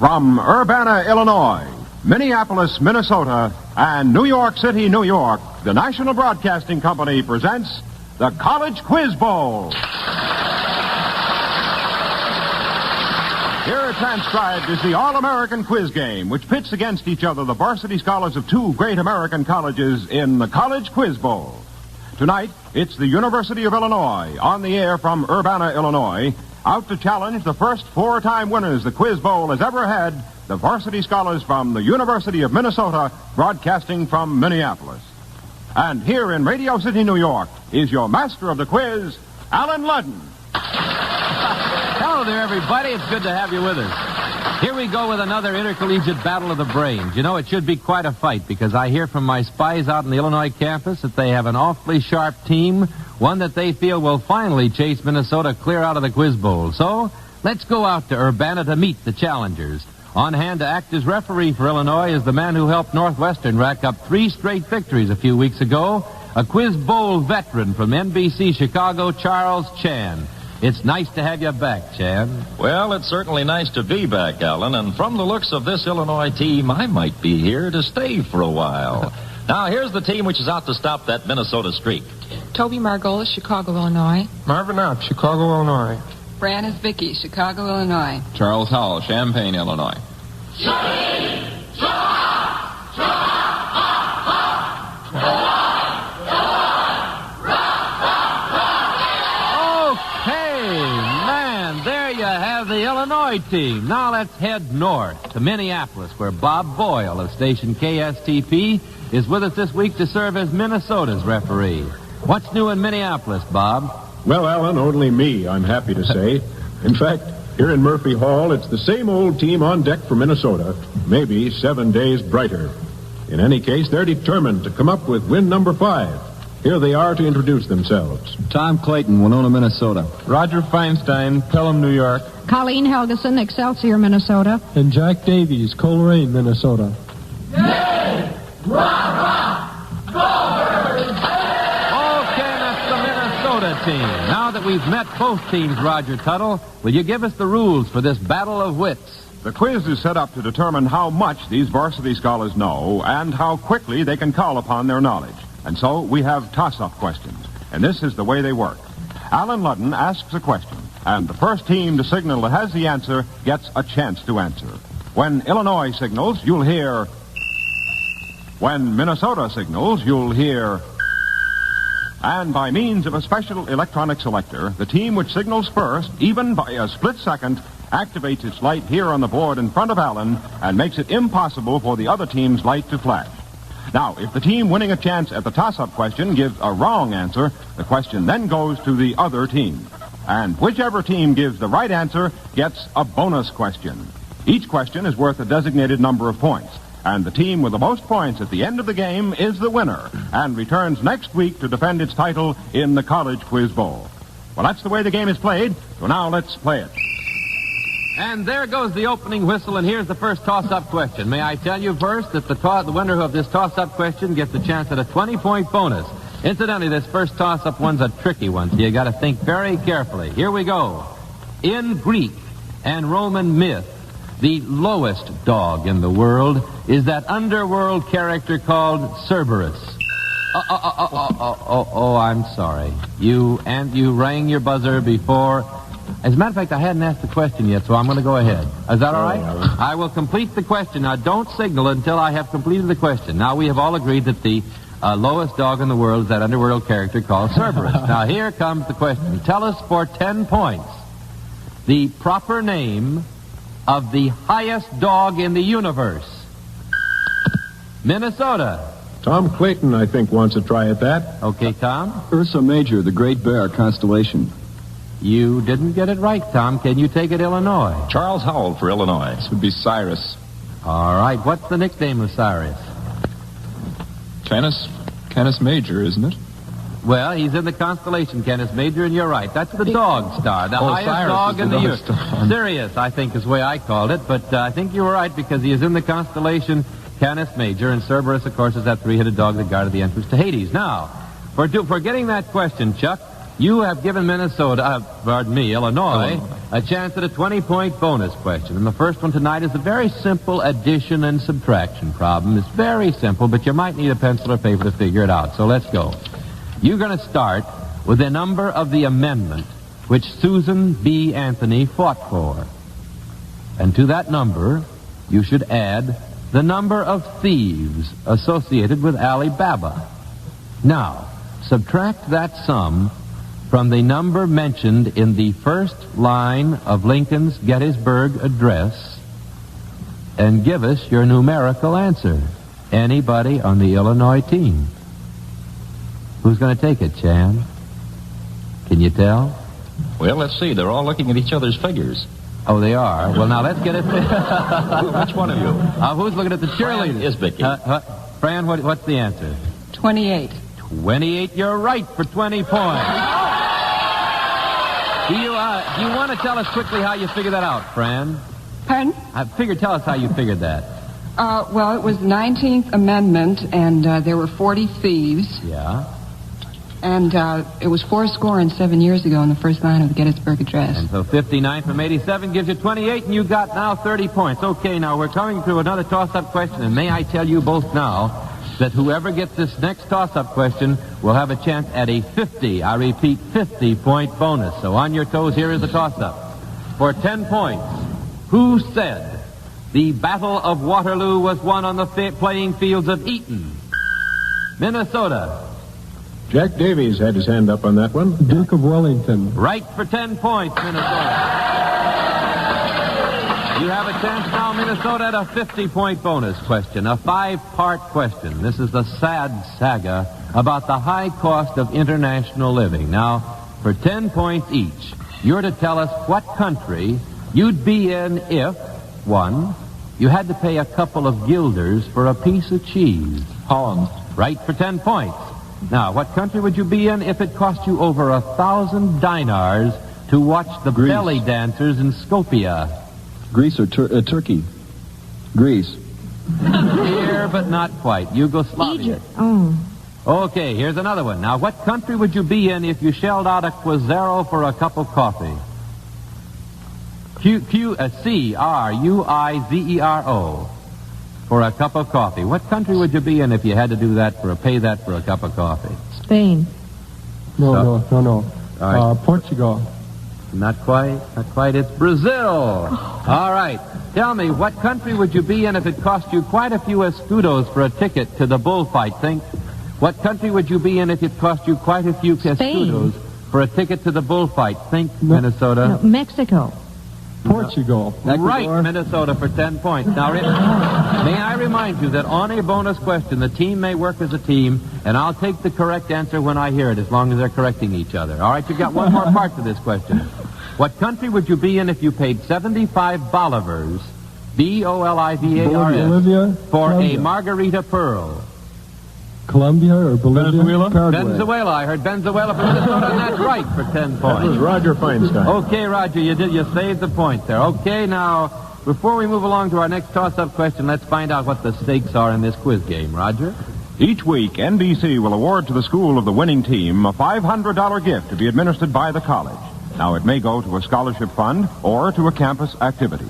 From Urbana, Illinois, Minneapolis, Minnesota, and New York City, New York, the National Broadcasting Company presents the College Quiz Bowl. Here transcribed is the All-American Quiz Game, which pits against each other the varsity scholars of two great American colleges in the College Quiz Bowl. Tonight, it's the University of Illinois, on the air from Urbana, Illinois, out to challenge the first four-time winners the Quiz Bowl has ever had, the varsity scholars from the University of Minnesota, broadcasting from Minneapolis. And here in Radio City, New York, is your master of the quiz, Alan Ludden. Hello there, everybody. It's good to have you with us. Here we go with another intercollegiate battle of the brains. You know, it should be quite a fight because I hear from my spies out on the Illinois campus that they have an awfully sharp team, one that they feel will finally chase Minnesota clear out of the Quiz Bowl. So, let's go out to Urbana to meet the challengers. On hand to act as referee for Illinois is the man who helped Northwestern rack up 3 straight victories a few weeks ago, a Quiz Bowl veteran from NBC Chicago, Charles Chan. It's nice to have you back, Chan. Well, it's certainly nice to be back, Alan, and from the looks of this Illinois team, I might be here to stay for a while. Now, here's the team which is out to stop that Minnesota streak. Toby Margolis, Chicago, Illinois. Marvin Up, Chicago, Illinois. Brannis Vicky, Chicago, Illinois. Charles Howell, Champaign, Illinois. The Illinois team. Now let's head north to Minneapolis, where Bob Boyle of station KSTP is with us this week to serve as Minnesota's referee. What's new in Minneapolis, Bob? Well, Alan, only me, I'm happy to say. In fact, here in Murphy Hall, it's the same old team on deck for Minnesota, maybe 7 days brighter. In any case, they're determined to come up with win number 5. Here they are to introduce themselves. Tom Clayton, Winona, Minnesota. Roger Feinstein, Pelham, New York. Colleen Helgeson, Excelsior, Minnesota. And Jack Davies, Coleraine, Minnesota. Okay, that's the Minnesota team. Now that we've met both teams, Roger Tuttle, will you give us the rules for this battle of wits? The quiz is set up to determine how much these varsity scholars know and how quickly they can call upon their knowledge. And so we have toss-up questions. And this is the way they work. Alan Ludden asks a question, and the first team to signal that has the answer gets a chance to answer. When Illinois signals, you'll hear. When Minnesota signals, you'll hear. And by means of a special electronic selector, the team which signals first, even by a split second, activates its light here on the board in front of Alan and makes it impossible for the other team's light to flash. Now, if the team winning a chance at the toss-up question gives a wrong answer, the question then goes to the other team. And whichever team gives the right answer gets a bonus question. Each question is worth a designated number of points. And the team with the most points at the end of the game is the winner and returns next week to defend its title in the College Quiz Bowl. Well, that's the way the game is played, so now let's play it. And there goes the opening whistle, and here's the first toss-up question. May I tell you first that the winner of this toss-up question gets a chance at a 20-point bonus. Incidentally, this first toss-up one's a tricky one, so you got to think very carefully. Here we go. In Greek and Roman myth, the lowest dog in the world is that underworld character called Cerberus. Oh, I'm sorry. You rang your buzzer before. As a matter of fact, I hadn't asked the question yet, so I'm going to go ahead. Is that all right? I will complete the question. Now, don't signal until I have completed the question. Now, we have all agreed that the lowest dog in the world is that underworld character called Cerberus. Now, here comes the question. Tell us for 10 points the proper name of the highest dog in the universe. Minnesota. Tom Clayton, I think, wants a try at that. Okay, Tom. Ursa Major, the Great Bear constellation. You didn't get it right, Tom. Can you take it, Illinois? Charles Howell for Illinois. This would be Cyrus. All right. What's the nickname of Cyrus? Canis Major, isn't it? Well, he's in the constellation Canis Major, and you're right. That's the dog star, the highest Cyrus dog in the lowest universe. dog. Sirius, I think, is the way I called it, but I think you were right because he is in the constellation Canis Major, and Cerberus, of course, is that three-headed dog that guarded the entrance to Hades. Now, for getting that question, Chuck, You have given Illinois, a chance at a 20-point bonus question. And the first one tonight is a very simple addition and subtraction problem. It's very simple, but you might need a pencil or paper to figure it out. So let's go. You're going to start with the number of the amendment which Susan B. Anthony fought for. And to that number, you should add the number of thieves associated with Alibaba. Now, subtract that sum from the number mentioned in the first line of Lincoln's Gettysburg Address and give us your numerical answer. Anybody on the Illinois team? Who's going to take it, Chan? Can you tell? Well, let's see. They're all looking at each other's figures. Oh, they are? Well, now let's get it. Which one of you? Who's looking at the cheerleaders? Isbicky. Fran, what's the answer? 28. 28, you're right for 20 points. Do you want to tell us quickly how you figured that out, Fran? Pardon? Tell us how you figured that. Well, it was the 19th Amendment, and there were 40 thieves. Yeah. And it was 7 years ago in the first line of the Gettysburg Address. And so 59 from 87 gives you 28, and you got now 30 points. Okay, now we're coming to another toss-up question, and may I tell you both now that whoever gets this next toss-up question will have a chance at a 50-point bonus. So on your toes, here is the toss-up. For 10 points, who said the Battle of Waterloo was won on the playing fields of Eton, Minnesota? Jack Davies had his hand up on that one. Duke of Wellington. Right for 10 points, Minnesota. You have a chance now, Minnesota, at a 50-point bonus question, a 5-part question. This is the sad saga about the high cost of international living. Now, for 10 points each, you're to tell us what country you'd be in if, 1, you had to pay a couple of guilders for a piece of cheese. Holland. Right for 10 points. Now, what country would you be in if it cost you over 1,000 dinars to watch the Greece. belly dancers in Skopje? Greece or Turkey? Greece. Here, but not quite. Yugoslavia. Egypt. Oh. Okay, here's another one. Now, what country would you be in if you shelled out a Quizero for a cup of coffee? C-R-U-I-Z-E-R-O. For a cup of coffee. What country would you be in if you had to do that pay that for a cup of coffee? Spain. No. All right. Portugal. Not quite. It's Brazil. All right. Tell me, what country would you be in if it cost you quite a few escudos for a ticket to the bullfight? Think. What country would you be in if it cost you quite a few escudos for a ticket to the bullfight? Think, Minnesota. No, Mexico. Portugal. Right, Minnesota for 10 points. Now, may I remind you that on a bonus question, the team may work as a team, and I'll take the correct answer when I hear it, as long as they're correcting each other. All right, you've got one more part to this question. What country would you be in if you paid 75 bolivars, B-O-L-I-V-A-R-S, Bolivia, for Colombia. a margarita pearl? Colombia or Bolivia? Venezuela? Paraguay. Venezuela. I heard Venezuela from Minnesota, and that's right for 10 That was points. Roger Feinstein. Okay, Roger, you saved the point there. Okay, now, before we move along to our next toss-up question, let's find out what the stakes are in this quiz game. Roger? Each week, NBC will award to the school of the winning team a $500 gift to be administered by the college. Now, it may go to a scholarship fund or to a campus activity.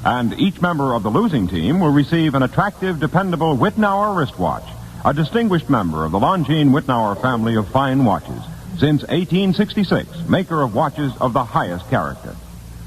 And each member of the losing team will receive an attractive, dependable Wittnauer wristwatch, a distinguished member of the Longines Wittnauer family of fine watches, since 1866, maker of watches of the highest character.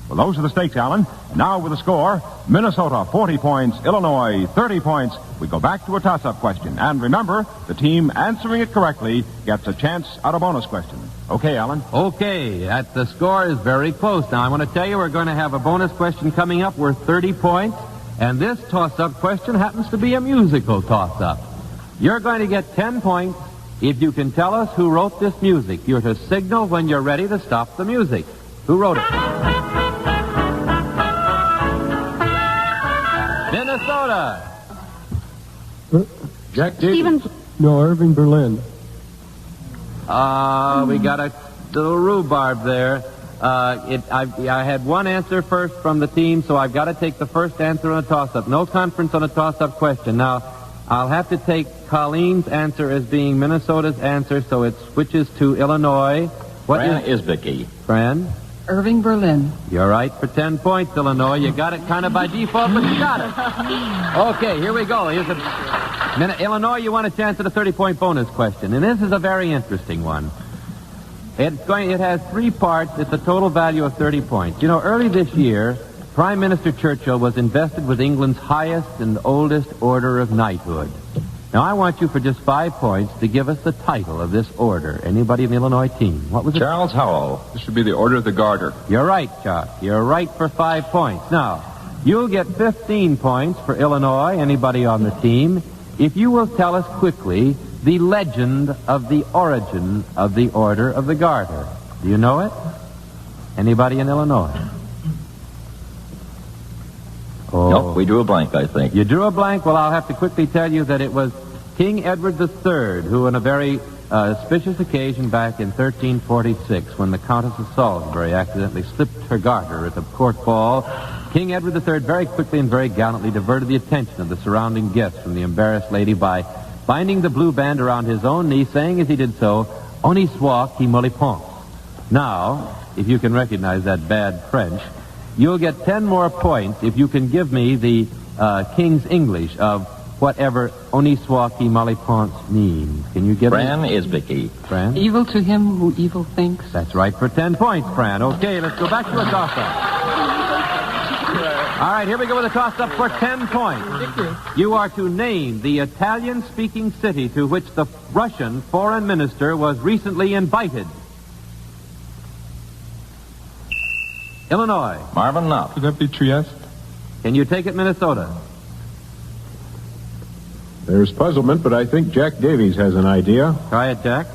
Well, those are the stakes, Alan. And now with the score, Minnesota 40 points, Illinois 30 points. We go back to a toss-up question. And remember, the team answering it correctly gets a chance at a bonus question. Okay, Alan? Okay, the score is very close. Now, I want to tell you we're going to have a bonus question coming up worth 30 points. And this toss-up question happens to be a musical toss-up. You're going to get 10 points if you can tell us who wrote this music. You're to signal when you're ready to stop the music. Who wrote it? Minnesota. Jack Davies. Stevens. No, Irving Berlin. We got a little rhubarb there. I had one answer first from the team, so I've got to take the first answer on a toss-up. No conference on a toss-up question. Now, I'll have to take Colleen's answer as being Minnesota's answer, so it switches to Illinois. What Fran is... Isbicki. Fran? Irving Berlin. You're right for 10 points, Illinois. You got it kind of by default, but you got it. Okay, here we go. Here's Illinois, you want a chance at a 30-point bonus question, and this is a very interesting one. It has 3 parts. It's a total value of 30 points. You know, early this year, Prime Minister Churchill was invested with England's highest and oldest order of knighthood. Now, I want you for just 5 points to give us the title of this order. Anybody in the Illinois team? What was it? Charles Howell. This should be the Order of the Garter. You're right, Chuck. You're right for 5 points. Now, you'll get 15 points for Illinois, anybody on the team, if you will tell us quickly the legend of the origin of the Order of the Garter. Do you know it? Anybody in Illinois? Oh. Nope, we drew a blank, I think. You drew a blank? Well, I'll have to quickly tell you that it was King Edward III who, on a very auspicious occasion back in 1346, when the Countess of Salisbury accidentally slipped her garter at a court ball, King Edward III very quickly and very gallantly diverted the attention of the surrounding guests from the embarrassed lady by binding the blue band around his own knee, saying as he did so, "On y soit qui me le pense." Now, if you can recognize that bad French, you'll get 10 more points if you can give me the King's English of whatever "on y soit qui me le pense" means. Can you give Fran me? Isbicki. Fran? Evil to him who evil thinks. That's right for 10 points, Fran. Okay, let's go back to a toss-up. All right, here we go with a toss-up for 10 points. You are to name the Italian-speaking city to which the Russian foreign minister was recently invited. Illinois. Marvin Knopf. Could that be Trieste? Can you take it, Minnesota? There's puzzlement, but I think Jack Davies has an idea. Try it, Jack.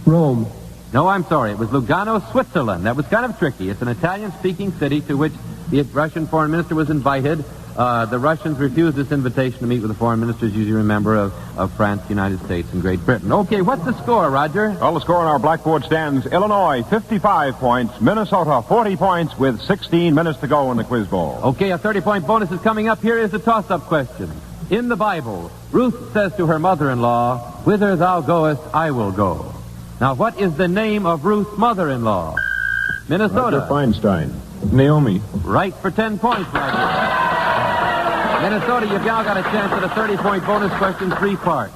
Rome. No, I'm sorry. It was Lugano, Switzerland. That was kind of tricky. It's an Italian-speaking city to which the Russian foreign minister was invited. The Russians refused this invitation to meet with the foreign ministers, usually remember, of France, the United States, and Great Britain. Okay, what's the score, Roger? Well, the score on our blackboard stands Illinois 55 points, Minnesota 40 points with 16 minutes to go in the quiz bowl. Okay, a 30-point bonus is coming up. Here is the toss-up question. In the Bible, Ruth says to her mother-in-law, "Whither thou goest, I will go." Now, what is the name of Ruth's mother-in-law? Minnesota. Roger Feinstein. Naomi. Right for 10 points, Roger. Minnesota, you've now got a chance at a 30-point bonus question, 3 parts.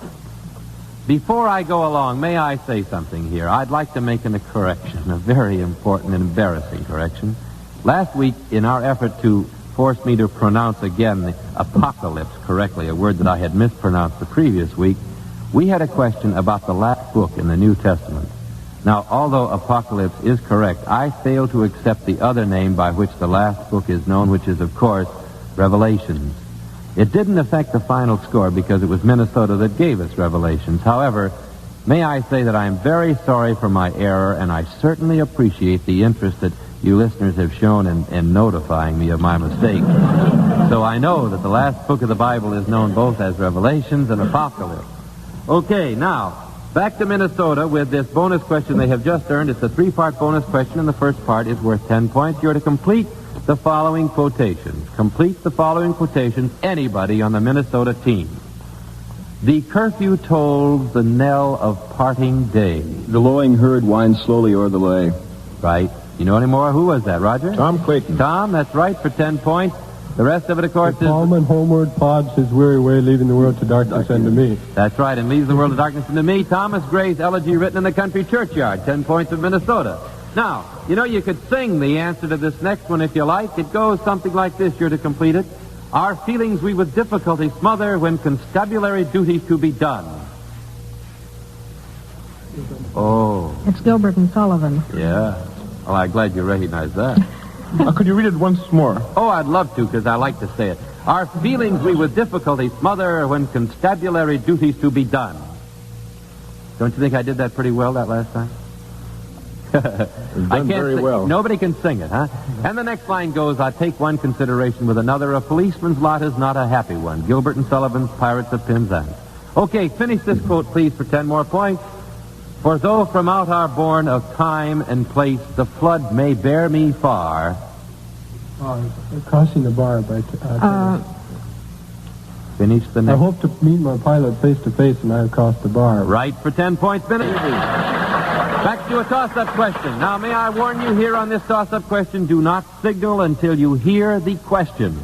Before I go along, may I say something here? I'd like to make a correction, a very important and embarrassing correction. Last week, in our effort to force me to pronounce again the apocalypse correctly, a word that I had mispronounced the previous week, we had a question about the last book in the New Testament. Now, although apocalypse is correct, I fail to accept the other name by which the last book is known, which is, of course, Revelations. It didn't affect the final score because it was Minnesota that gave us Revelations. However, may I say that I am very sorry for my error, and I certainly appreciate the interest that you listeners have shown in notifying me of my mistake. So I know that the last book of the Bible is known both as Revelations and Apocalypse. Okay, now, back to Minnesota with this bonus question they have just earned. It's a 3-part bonus question, and the first part is worth 10 points. You're to complete the following quotations. Complete the following quotations, anybody on the Minnesota team. The curfew tolls the knell of parting day. The lowing herd winds slowly o'er the lay. Right. You know any more? Who was that, Roger? Tom Clayton. Tom, that's right, for 10 points. The rest of it, of course, The ploughman homeward plods his weary way, leaving the world to darkness and to me. That's right, and leaves the world of darkness into me. Thomas Gray's elegy written in the country churchyard, 10 points of Minnesota. Now, you know, you could sing the answer to this next one if you like. It goes something like this. You're to complete it. Our feelings we with difficulty smother when constabulary duties to be done. Oh. It's Gilbert and Sullivan. Yeah. Well, I'm glad you recognize that. Could you read it once more? Oh, I'd love to, because I like to say it. Our feelings we with difficulty smother when constabulary duties to be done. Don't you think I did that pretty well that last time? Done very well. Nobody can sing it, huh? And the next line goes, I take one consideration with another. A policeman's lot is not a happy one. Gilbert and Sullivan's Pirates of Penzance. Okay, finish this quote, please, for 10 more points. For though from out our bourne of time and place the flood may bear me far. Crossing the bar by... Finish the I next. hope to meet my pilot face to face, and I have crossed the bar. Right for 10 points, Benny. Back to a toss-up question. Now, may I warn you here on this toss-up question, do not signal until you hear the question.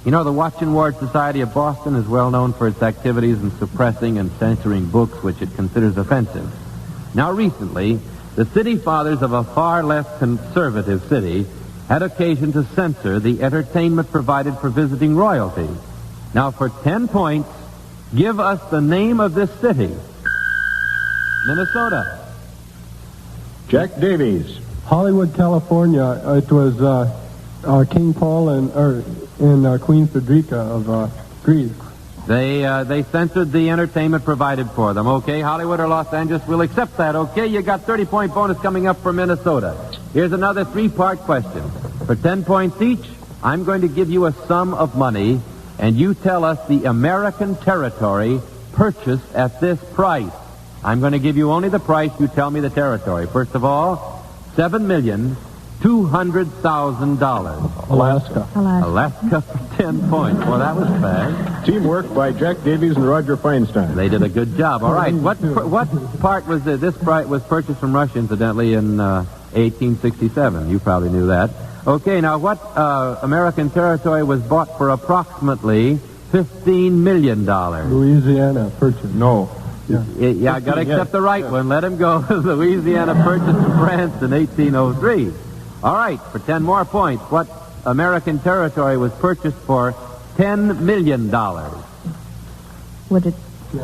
You know, the Watch and Ward Society of Boston is well known for its activities in suppressing and censoring books which it considers offensive. Now, recently, the city fathers of a far less conservative city had occasion to censor the entertainment provided for visiting royalty. Now, for 10 points, give us the name of this city. Minnesota. Jack Davies. Hollywood, California. It was King Paul and Queen Frederica of Greece. They censored the entertainment provided for them. Okay, Hollywood or Los Angeles, we'll accept that. Okay, you got 30-point bonus coming up for Minnesota. Here's another 3-part question. For 10 points each, I'm going to give you a sum of money, and you tell us the American territory purchased at this price. I'm going to give you only the price. You tell me the territory. First of all, $7,200,000. Alaska. Alaska for 10 points. Well, that was fast. Teamwork by Jack Davies and Roger Feinstein. They did a good job. All right. What part was this? This was purchased from Russia, incidentally, in 1867. You probably knew that. Okay. Now, what American territory was bought for approximately $15 million? Louisiana purchase. No. Yeah, I got to accept the right one. Let him go. Louisiana purchased from France in 1803. All right, for 10 more points, what American territory was purchased for $10 million? Would it?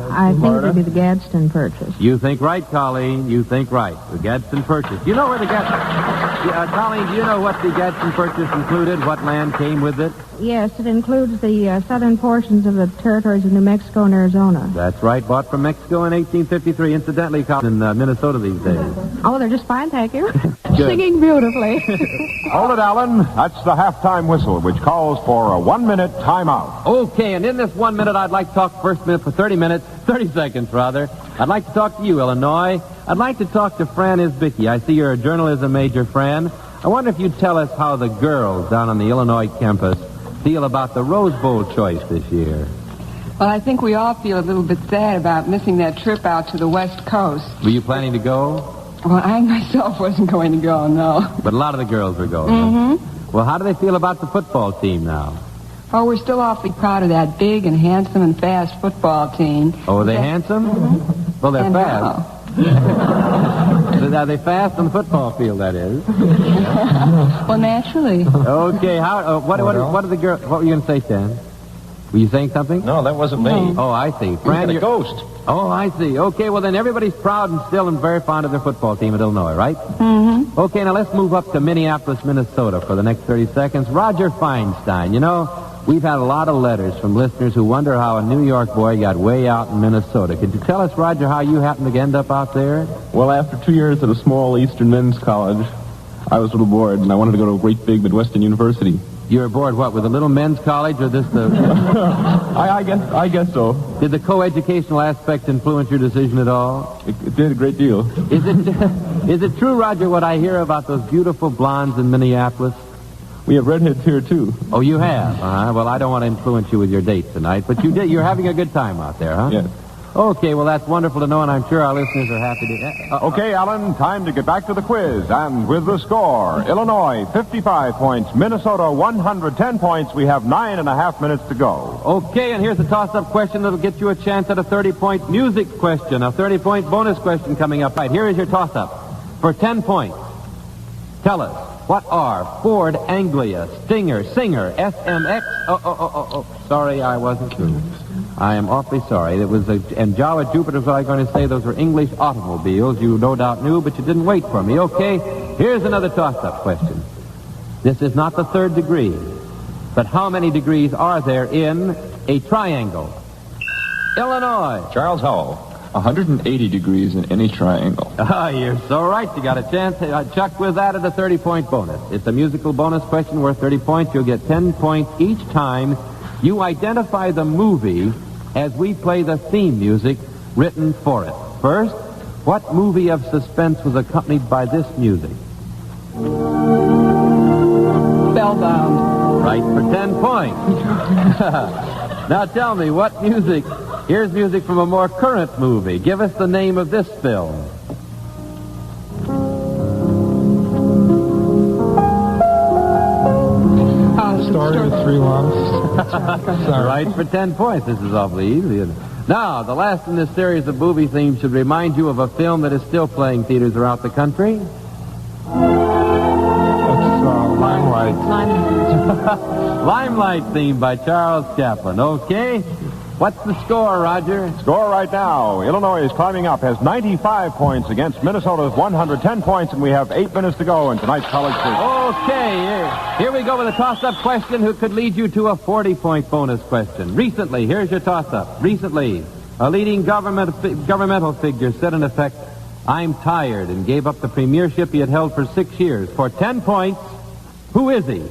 I think it would be the Gadsden Purchase. You think right, Colleen. You think right. The Gadsden Purchase. You know where the Colleen, do you know what the Gadsden Purchase included? What land came with it? Yes, it includes the southern portions of the territories of New Mexico and Arizona. That's right. Bought from Mexico in 1853. Incidentally, in Minnesota these days. Oh, they're just fine, thank you. Singing beautifully. Hold it, Alan. That's the halftime whistle, which calls for a 1-minute timeout. Okay, and in this 1 minute, I'd like to talk first minute for 30 seconds, rather. I'd like to talk to you, Illinois. I'd like to talk to Fran Isbicki. I see you're a journalism major, Fran. I wonder if you'd tell us how the girls down on the Illinois campus feel about the Rose Bowl choice this year. Well, I think we all feel a little bit sad about missing that trip out to the West Coast. Were you planning to go? Well, I myself wasn't going to go, no. But a lot of the girls were going. Mm-hmm. Well, how do they feel about the football team now? Oh, we're still awfully proud of that big and handsome and fast football team. Oh, are they handsome? Mm-hmm. Well, they're And fast. Are they fast on the football field, that is? Well, naturally. Okay, what are the girls... What were you going to say, Stan? Were you saying something? No, that wasn't me. Oh, I see. Fran, You're the ghost. Oh, I see. Okay, well, then everybody's proud and still and very fond of their football team at Illinois, right? Mm-hmm. Okay, now let's move up to Minneapolis, Minnesota for the next 30 seconds. Roger Feinstein. You know, we've had a lot of letters from listeners who wonder how a New York boy got way out in Minnesota. Could you tell us, Roger, how you happened to end up out there? Well, after 2 years at a small Eastern men's college, I was a little bored, and I wanted to go to a great big Midwestern university. You were bored, what, with a little men's college or this the... I guess so. Did the co-educational aspect influence your decision at all? It did a great deal. Is it true, Roger, what I hear about those beautiful blondes in Minneapolis? We have redheads here, too. Oh, you have? Well, I don't want to influence you with your date tonight, but you're having a good time out there, huh? Yes. Okay, well, that's wonderful to know, and I'm sure our listeners are happy to... Okay, Alan, time to get back to the quiz. And with the score, Illinois, 55 points. Minnesota, 110 points. We have 9.5 minutes to go. Okay, and here's a toss-up question that'll get you a chance at a 30-point music question, a 30-point bonus question coming up. Right, here is your toss-up. For 10 points, tell us, what are Ford, Anglia, Stinger, Singer, SMX... Oh, sorry, I wasn't through. I am awfully sorry. It was and Jawa Jupiter was what I was going to say. Those were English automobiles. You no doubt knew, but you didn't wait for me. Okay, here's another toss-up question. This is not the third degree, but how many degrees are there in a triangle? Illinois. Charles Howell. 180 degrees in any triangle. Ah, you're so right. You got a chance. Chuck was added a 30-point bonus. It's a musical bonus question worth 30 points. You'll get 10 points each time you identify the movie as we play the theme music written for it. First, what movie of suspense was accompanied by this music? Spellbound. Right for 10 points. Now tell me, what music... Here's music from a more current movie. Give us the name of this film. with 3 lumps. Sorry. Right for 10 points. This is awfully easy. Now, the last in this series of movie themes should remind you of a film that is still playing theaters throughout the country. Limelight. Limelight theme by Charles Chaplin. Okay. What's the score, Roger? Score right now. Illinois is climbing up, has 95 points against Minnesota's 110 points, and we have 8 minutes to go in tonight's College Quiz. Okay, here we go with a toss-up question who could lead you to a 40-point bonus question. Recently, here's your toss-up. Recently, a leading governmental figure said in effect, "I'm tired," and gave up the premiership he had held for 6 years. For 10 points, who is he?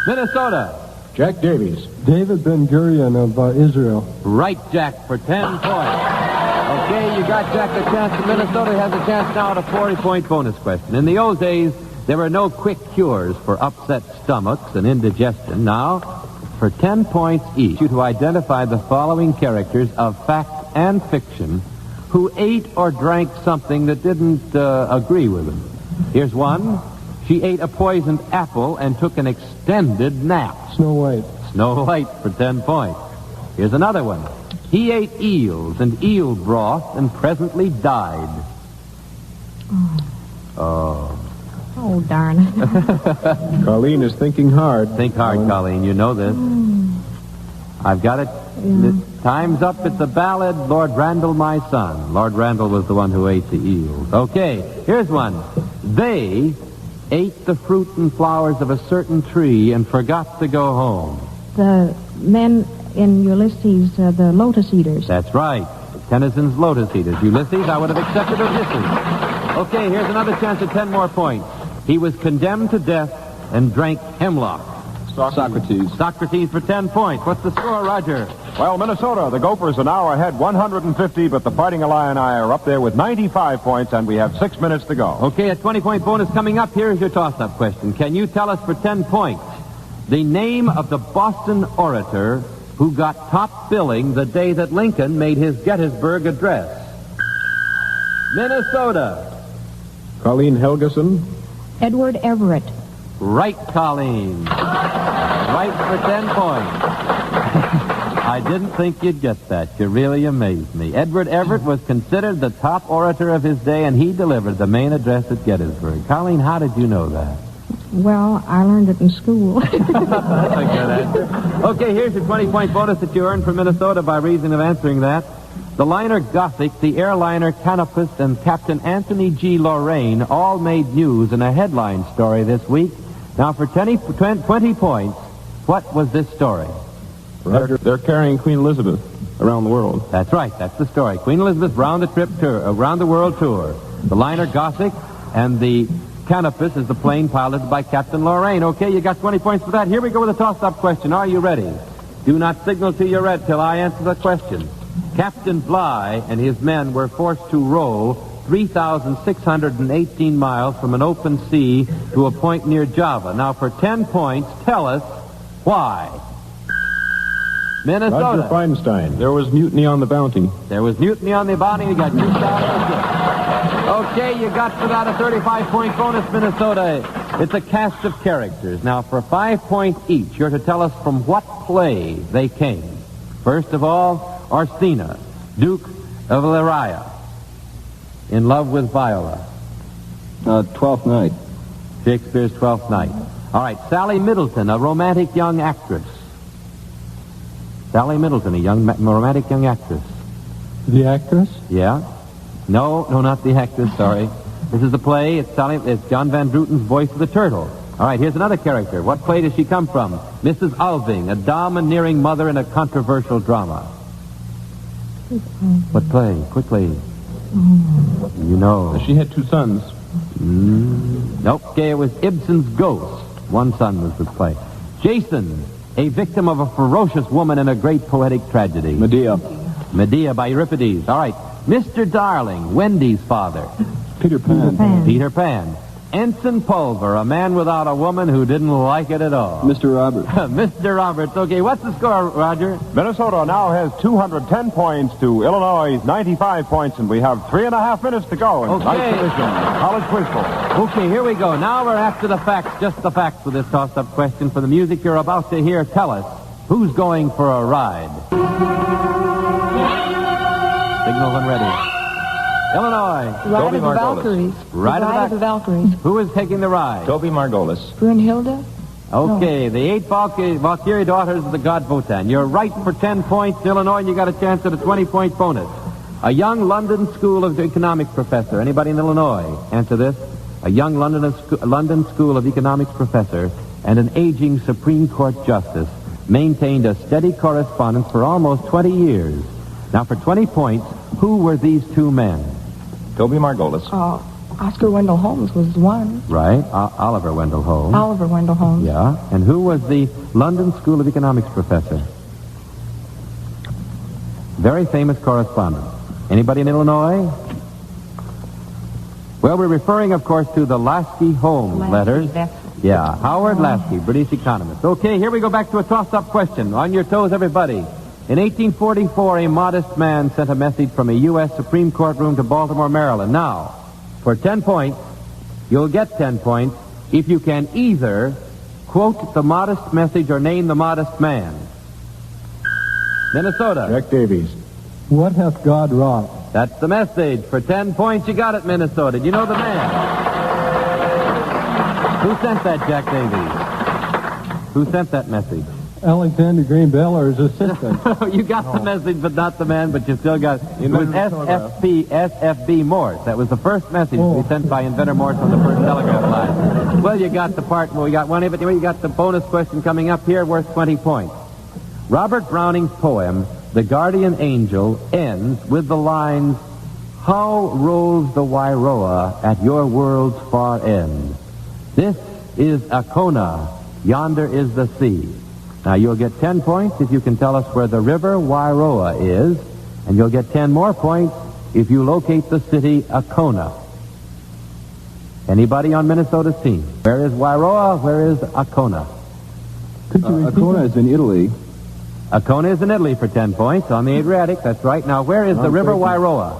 Minnesota. Jack Davies. David Ben-Gurion of Israel. Right, Jack, for 10 points. Okay, you got Jack a chance. Minnesota has a chance now at a 40-point bonus question. In the old days, there were no quick cures for upset stomachs and indigestion. Now, for 10 points each, you to identify the following characters of fact and fiction who ate or drank something that didn't agree with them. Here's one. She ate a poisoned apple and took an extended nap. Snow White. Snow White for 10 points. Here's another one. He ate eels and eel broth and presently died. Oh. Oh, darn it. Colleen is thinking hard. Think hard, Colleen. You know this. I've got it. Yeah. Time's up. It's a ballad. Lord Randall, my son. Lord Randall was the one who ate the eels. Okay, here's one. They ate the fruit and flowers of a certain tree and forgot to go home. The men in Ulysses, the Lotus Eaters. That's right. Tennyson's Lotus Eaters. Ulysses, I would have accepted Odysseus. Okay, here's another chance at 10 more points. He was condemned to death and drank hemlock. Socrates. Socrates for 10 points. What's the score, Roger? Well, Minnesota, the Gophers are now ahead 150, but the Fighting Illini are up there with 95 points, and we have 6 minutes to go. Okay, a 20-point bonus coming up. Here's your toss-up question. Can you tell us for 10 points the name of the Boston orator who got top billing the day that Lincoln made his Gettysburg Address? Minnesota. Colleen Helgeson. Edward Everett. Right, Colleen. Right for 10 points. I didn't think you'd get that. You really amazed me. Edward Everett was considered the top orator of his day, and he delivered the main address at Gettysburg. Colleen, how did you know that? Well, I learned it in school. That's a good answer. Okay, here's your 20-point bonus that you earned from Minnesota by reason of answering that. The liner Gothic, the airliner Canopus, and Captain Anthony G. Lorraine all made news in a headline story this week. Now, for 20 points, what was this story? They're carrying Queen Elizabeth around the world. That's right. That's the story. Queen Elizabeth round the world tour. The liner Gothic and the Canopus is the plane piloted by Captain Lorraine. Okay, you got 20 points for that. Here we go with a toss-up question. Are you ready? Do not signal to your red till I answer the question. Captain Bligh and his men were forced to row 3,618 miles from an open sea to a point near Java. Now, for 10 points, tell us why. Minnesota. Roger Feinstein. There was mutiny on the Bounty. There was mutiny on the Bounty. You got 2,000. Okay, you got for that a 35-point bonus, Minnesota. It's a cast of characters. Now, for 5 points each, you're to tell us from what play they came. First of all, Orsina, Duke of Illyria, in love with Viola. Twelth's Night. Shakespeare's Twelfth Night. All right, Sally Middleton, a romantic young actress. Sally Middleton, a romantic young actress. The actress? Yeah. No, not the actress, sorry. This is the play. It's John Van Druten's Voice of the Turtle. All right, here's another character. What play does she come from? Mrs. Alving, a domineering mother in a controversial drama. What play? Quickly. You know. She had 2 sons. Nope. Okay, it was Ibsen's Ghost. One son was the play. Jason, a victim of a ferocious woman in a great poetic tragedy. Medea by Euripides. All right. Mr. Darling, Wendy's father. Peter Pan. Peter Pan. Ensign Pulver, a man without a woman who didn't like it at all. Mr. Roberts. Mr. Roberts. Okay, what's the score, Roger? Minnesota now has 210 points to Illinois' 95 points, and we have 3.5 minutes to go in tonight's edition of College Quiz Bowl. Okay, here we go. Now we're after the facts, just the facts with this toss-up question. For the music you're about to hear, tell us who's going for a ride. Signal when ready. Illinois. Ride of the Valkyries. Ride of the Valkyries. Who is taking the ride? Toby Margolis. Brunhilde? Okay, the 8 Valkyrie daughters of the god Wotan. You're right for 10 points, Illinois, and you got a chance at a 20-point bonus. A young London School of Economics professor. Anybody in Illinois answer this? A young London School of Economics professor and an aging Supreme Court justice maintained a steady correspondence for almost 20 years. Now, for 20 points, who were these two men? Toby Margolis. Oscar Wendell Holmes was one. Right, Oliver Wendell Holmes. Oliver Wendell Holmes. Yeah, and who was the London School of Economics professor? Very famous correspondent. Anybody in Illinois? Well, we're referring, of course, to the Lasky-Holmes letters. Yeah, Howard Lasky, British economist. Okay, here we go back to a toss-up question. On your toes, everybody. In 1844, a modest man sent a message from a U.S. Supreme Court room to Baltimore, Maryland. Now, for 10 points, you'll get 10 points if you can either quote the modest message or name the modest man. Minnesota. Jack Davies. What hath God wrought? That's the message. For 10 points, you got it, Minnesota. Do you know the man? Who sent that, Jack Davies? Who sent that message? Alexander Graham Bell or his assistant? You got the message, but not the man, but you still got it. It was SFB Morse. That was the first message to be sent by Inventor Morse on the first telegraph line. Well, you got the part, well, we got one of it. You got the bonus question coming up here worth 20 points. Robert Browning's poem, The Guardian Angel, ends with the lines, "How rolls the Wairoa at your world's far end? This is Akona, yonder is the sea." Now, you'll get 10 points if you can tell us where the river Wairoa is, and you'll get 10 more points if you locate the city Akona. Anybody on Minnesota's team? Where is Wairoa? Where is Akona? Akona is in Italy. Akona is in Italy for 10 points on the Adriatic. That's right. Now, where is the river Wairoa?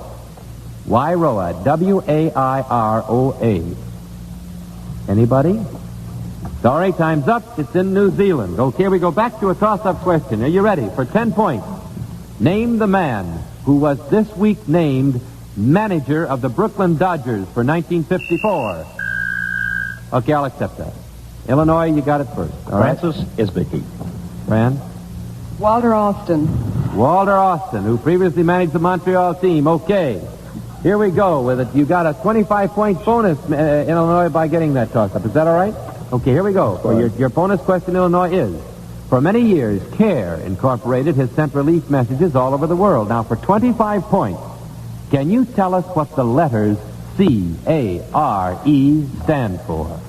Wairoa. W-A-I-R-O-A. Anybody? Sorry, time's up. It's in New Zealand. Okay, we go back to a toss-up question. Are you ready? For 10 points, name the man who was this week named manager of the Brooklyn Dodgers for 1954. Okay, I'll accept that. Illinois, you got it first. All right. Francis Isbicki. Fran? Walter Austin. Walter Austin, who previously managed the Montreal team. Okay. Here we go with it. You got a 25-point bonus, Illinois, by getting that toss-up. Is that all right? Okay, here we go. For your bonus question, Illinois, is, for many years, CARE Incorporated has sent relief messages all over the world. Now, for 25 points, can you tell us what the letters C-A-R-E stand for?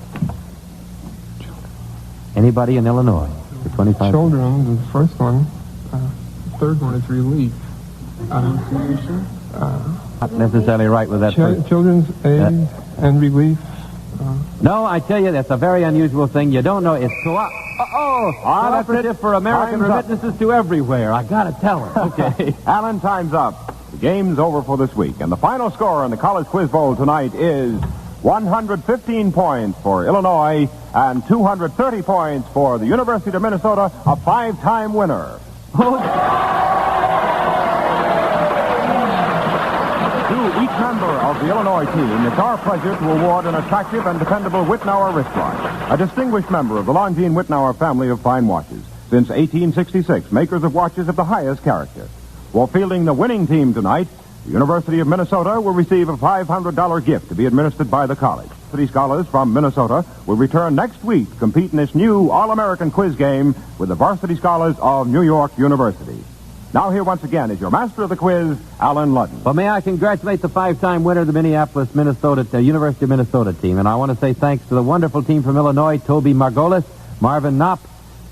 Anybody in Illinois? For 25 Children is the first one. Third one is relief. Not necessarily right with that first. Children's aid and relief. No, I tell you, that's a very unusual thing. You don't know. It's cooperative for American remittances to everywhere. I gotta tell her. Okay. Alan, time's up. The game's over for this week. And the final score in the College Quiz Bowl tonight is 115 points for Illinois and 230 points for the University of Minnesota, a 5-time winner. To each member of the Illinois team, it's our pleasure to award an attractive and dependable Wittnauer wristwatch, a distinguished member of the Longines Wittnauer family of fine watches. Since 1866, makers of watches of the highest character. While fielding the winning team tonight, the University of Minnesota will receive a $500 gift to be administered by the college. 3 scholars from Minnesota will return next week to compete in this new All-American quiz game with the varsity scholars of New York University. Now here once again is your master of the quiz, Alan Ludden. Well, may I congratulate the 5-time winner of the Minneapolis, Minnesota, University of Minnesota team. And I want to say thanks to the wonderful team from Illinois, Toby Margolis, Marvin Knopp,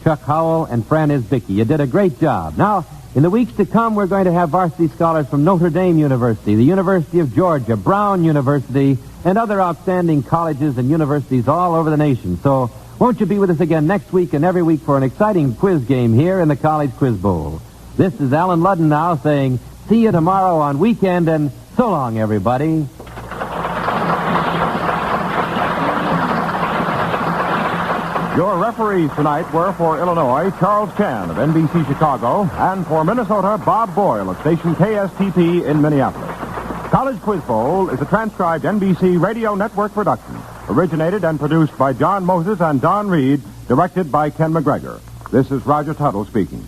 Chuck Howell, and Fran Isbicki. You did a great job. Now, In the weeks to come, we're going to have varsity scholars from Notre Dame University, the University of Georgia, Brown University, and other outstanding colleges and universities all over the nation. So won't you be with us again next week and every week for an exciting quiz game here in the College Quiz Bowl? This is Alan Ludden now saying, see you tomorrow on Weekend, and so long, everybody. Your referees tonight were for Illinois, Charles Chan of NBC Chicago, and for Minnesota, Bob Boyle of station KSTP in Minneapolis. College Quiz Bowl is a transcribed NBC Radio Network production, originated and produced by John Moses and Don Reed, directed by Ken McGregor. This is Roger Tuttle speaking.